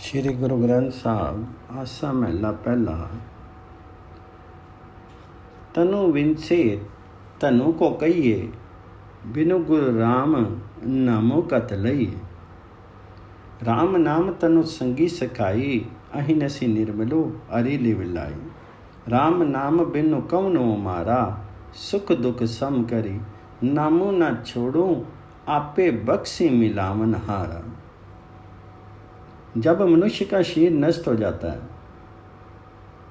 श्री गुरु ग्रंथ साहब आसा महला पहला। तनु विनसे तनु को कहिए, बिनु गुरु राम नामो कत लइए। राम नाम तनु संगी सखाई, अहि नसी निर्मलो अरि लिवलाई। राम नाम बिनु कवनो मारा, सुख दुख सम करी। नामो न छोड़ो आपे बख्शी मिलावन हारा। जब मनुष्य का शरीर नष्ट हो जाता है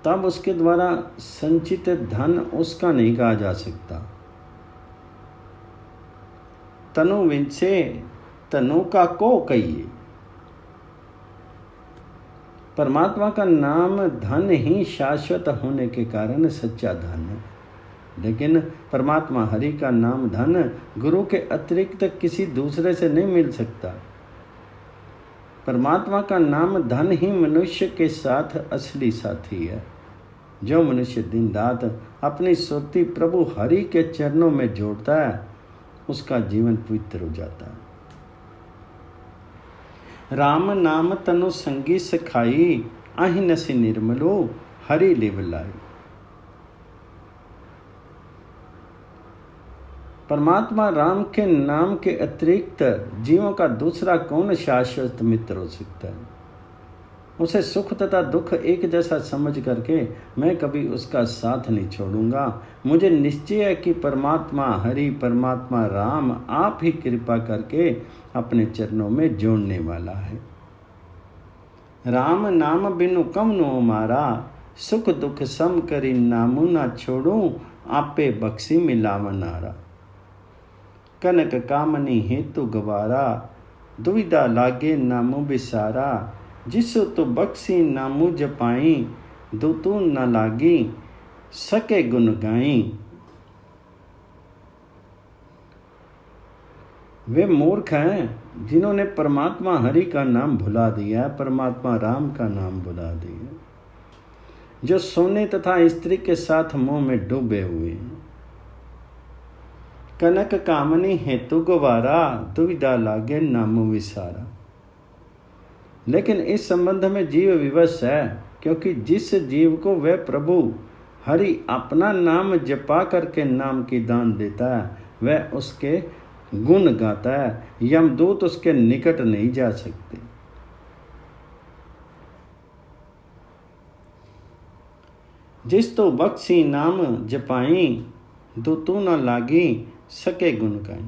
तब उसके द्वारा संचित धन उसका नहीं कहा जा सकता। तनु विनसे तनु का को कहिए। परमात्मा का नाम धन ही शाश्वत होने के कारण सच्चा धन है, लेकिन परमात्मा हरि का नाम धन गुरु के अतिरिक्त किसी दूसरे से नहीं मिल सकता। परमात्मा का नाम धन ही मनुष्य के साथ असली साथी है। जो मनुष्य दिन रात अपनी सुरती प्रभु हरि के चरणों में जोड़ता है, उसका जीवन पवित्र हो जाता है। राम नाम तनु संगी सखाई, अहि नसी निर्मलो हरि लिवलाई। परमात्मा राम के नाम के अतिरिक्त जीवों का दूसरा कौन शाश्वत मित्र हो सकता है। उसे सुख तथा दुख एक जैसा समझ करके मैं कभी उसका साथ नहीं छोड़ूंगा। मुझे निश्चय है कि परमात्मा हरि परमात्मा राम आप ही कृपा करके अपने चरणों में जोड़ने वाला है। राम नाम बिनु कवनो मारा, सुख दुख सम करी। नामू ना छोड़ू आपे बख्शी मिलावन हारा। कनक कामनी हेतु गवारा, दुविधा लागे नामु बिसारा। जिसो तो बख्शी नामु जपाई, दुतु न लागी सके गुण गाई। वे मूर्ख हैं जिन्होंने परमात्मा हरि का नाम भुला दिया, परमात्मा राम का नाम भुला दिया, जो सोने तथा स्त्री के साथ मोह में डूबे हुए हैं। कनक कामनी हेतु गवारा, दुविधा लागे नामु विसारा। लेकिन इस संबंध में जीव विवश है, क्योंकि जिस जीव को वह प्रभु हरि अपना नाम जपा करके नाम की दान देता है, वह उसके गुण गाता है। यमदूत उसके निकट नहीं जा सकते। जिस तो बख्शी नाम जपाई, दुतु न लागी सके गुण गाई।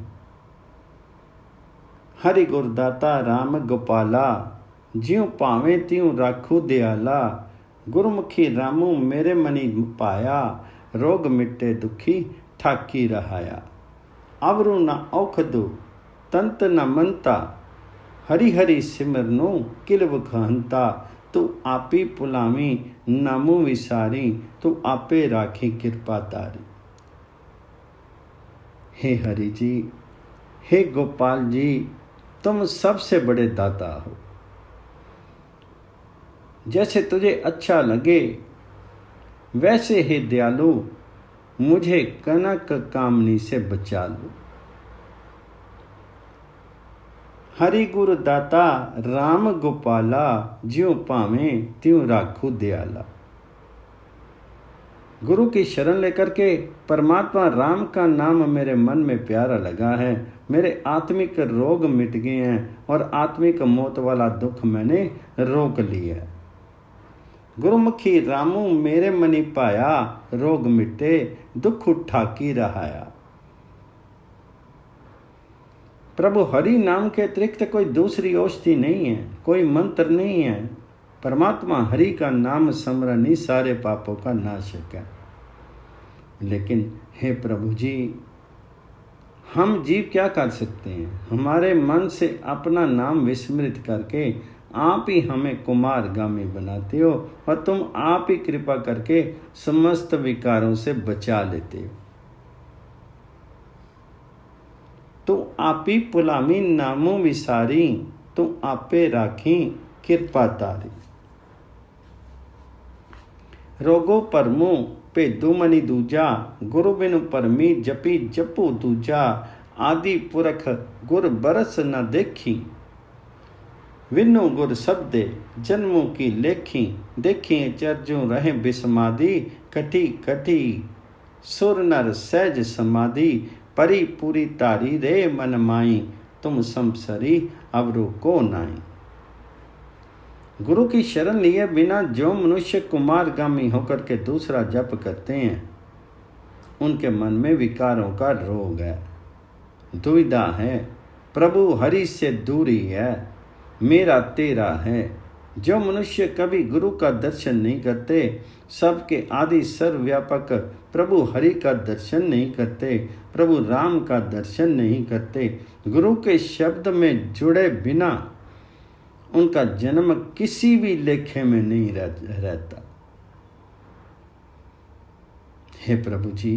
हरि गुरदाता राम गोपाला, ज्यों पावे त्यों राखू दयाला। गुरमुखी रामू मेरे मनी पाया, रोग मिटे दुखी ठाकी रहाया। अवरु न औखदु तंत न मनता, हरि हरि सिमरनु किलव कहंता। तू आपी पुलावी नामू विसारी, तू आपे राखी कृपा तारी। हे हरि जी, हे गोपाल जी, तुम सबसे बड़े दाता हो। जैसे तुझे अच्छा लगे वैसे हे दयालु मुझे कनक कामनी से बचा लो। हरि गुरु दाता राम गोपाला, ज्यों पावें त्यों राखू दयाला। गुरु की शरण लेकर के परमात्मा राम का नाम मेरे मन में प्यारा लगा है। मेरे आत्मिक रोग मिट गए हैं और आत्मिक मौत वाला दुख मैंने रोक लिया है। गुरुमुखी रामू मेरे मनी पाया, रोग मिटे दुख ठाकी रहाया। प्रभु हरि नाम के अतिरिक्त कोई दूसरी औषधि नहीं है, कोई मंत्र नहीं है। परमात्मा हरि का नाम स्मरण ही सारे पापों का नाशक है। लेकिन हे प्रभु जी, हम जीव क्या कर सकते हैं। हमारे मन से अपना नाम विस्मृत करके आप ही हमें कुमारगामी बनाते हो और तुम आप ही कृपा करके समस्त विकारों से बचा लेते हो। तू आपी पुलामी नामो विसारी, तू आपे राखी कृपा तारी। रोगो परमो भेदू मनी दूजा, गुरु बिनु परमी जपी जपू दूजा। आदि पुरख गुर बरस न देखी, विनु गुर शब्दे जन्मों की लेखी, देखी चर्जों रहे बिसमादी, कठी कठी सुर नर सहज समाधि, परी पूरी तारी रे मन माई, तुम समसरी अवरु को नाई। गुरु की शरण लिए बिना जो मनुष्य कुमारगामी होकर के दूसरा जप करते हैं, उनके मन में विकारों का रोग है, दुविधा है, प्रभु हरि से दूरी है, मेरा तेरा है। जो मनुष्य कभी गुरु का दर्शन नहीं करते, सबके आदि सर्वव्यापक प्रभु हरि का दर्शन नहीं करते, प्रभु राम का दर्शन नहीं करते, गुरु के शब्द में जुड़े बिना उनका जन्म किसी भी लेखे में नहीं रहता। हे प्रभु जी,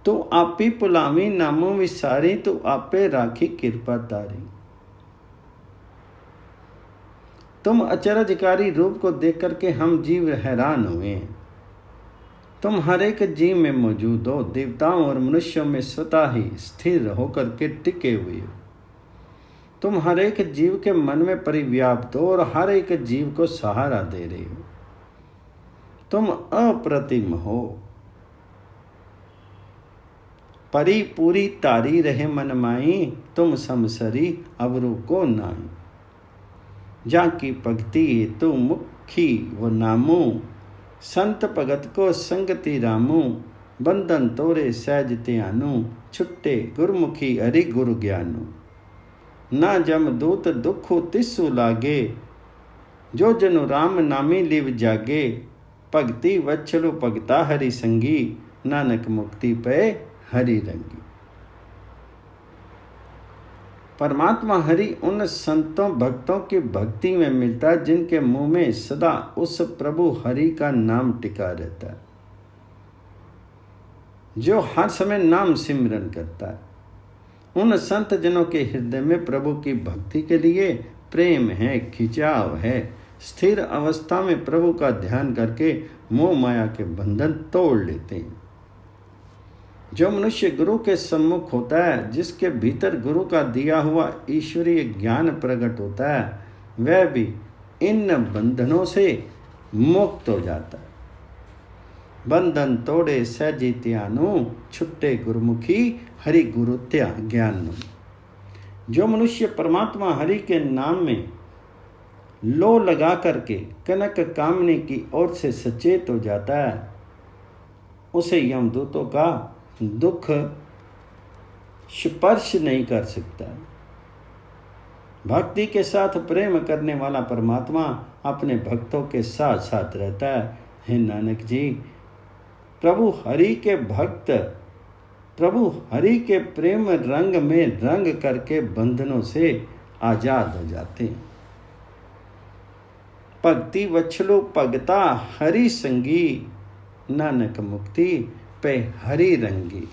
तो आपी पुलावी नामों विसारी, तो आपे राखी कृपा तारी। तुम अचरजकारी रूप को देख करके हम जीव हैरान हुए। तुम हर एक जीव में मौजूद हो, देवताओं और मनुष्यों में स्वतः ही स्थिर होकर के टिके हुए हो। तुम हर एक जीव के मन में परिव्याप्त हो और हर एक जीव को सहारा दे रहे हो। तुम अप्रतिम हो, परी पूरी तारी रहे मन माई, तुम समसरी अवरु को नाई। जाकी भक्ति तू मुखी वो नामू, संत भगत को संगति रामू, बंधन तोरे सहज त्यानु, छुट्टे गुरमुखी हरि गुरु ज्ञानु। ना जम दूत दुखु तिस्सु लागे, जो जनु राम नामी लिव जागे, भक्ति वच्छलु भगता हरि संगी, नानक मुक्ति पे हरि रंगी। परमात्मा हरि उन संतों भक्तों की भक्ति में मिलता है जिनके मुंह में सदा उस प्रभु हरि का नाम टिका रहता है, जो हर समय नाम सिमरन करता है। उन संत जनों के हृदय में प्रभु की भक्ति के लिए प्रेम है, खिंचाव है। स्थिर अवस्था में प्रभु का ध्यान करके मोह माया के बंधन तोड़ लेते हैं। जो मनुष्य गुरु के सम्मुख होता है, जिसके भीतर गुरु का दिया हुआ ईश्वरीय ज्ञान प्रकट होता है, वह भी इन बंधनों से मुक्त हो जाता है। बंधन तोड़े सहजी त्यानु, छुट्टे गुरुमुखी हरि गुरु त्या ज्ञानु। जो मनुष्य परमात्मा हरि के नाम में लो लगा करके कनक कामनी की ओर से सचेत हो जाता है, उसे यमदूतों का दुख स्पर्श नहीं कर सकता। भक्ति के साथ प्रेम करने वाला परमात्मा अपने भक्तों के साथ साथ रहता है। हे नानक जी, प्रभु हरि के भक्त प्रभु हरि के प्रेम रंग में रंग करके बंधनों से आजाद हो जाते हैं। भक्ति वच्छलो भगता हरि संगी, नानक मुक्ति पे हरि रंगी।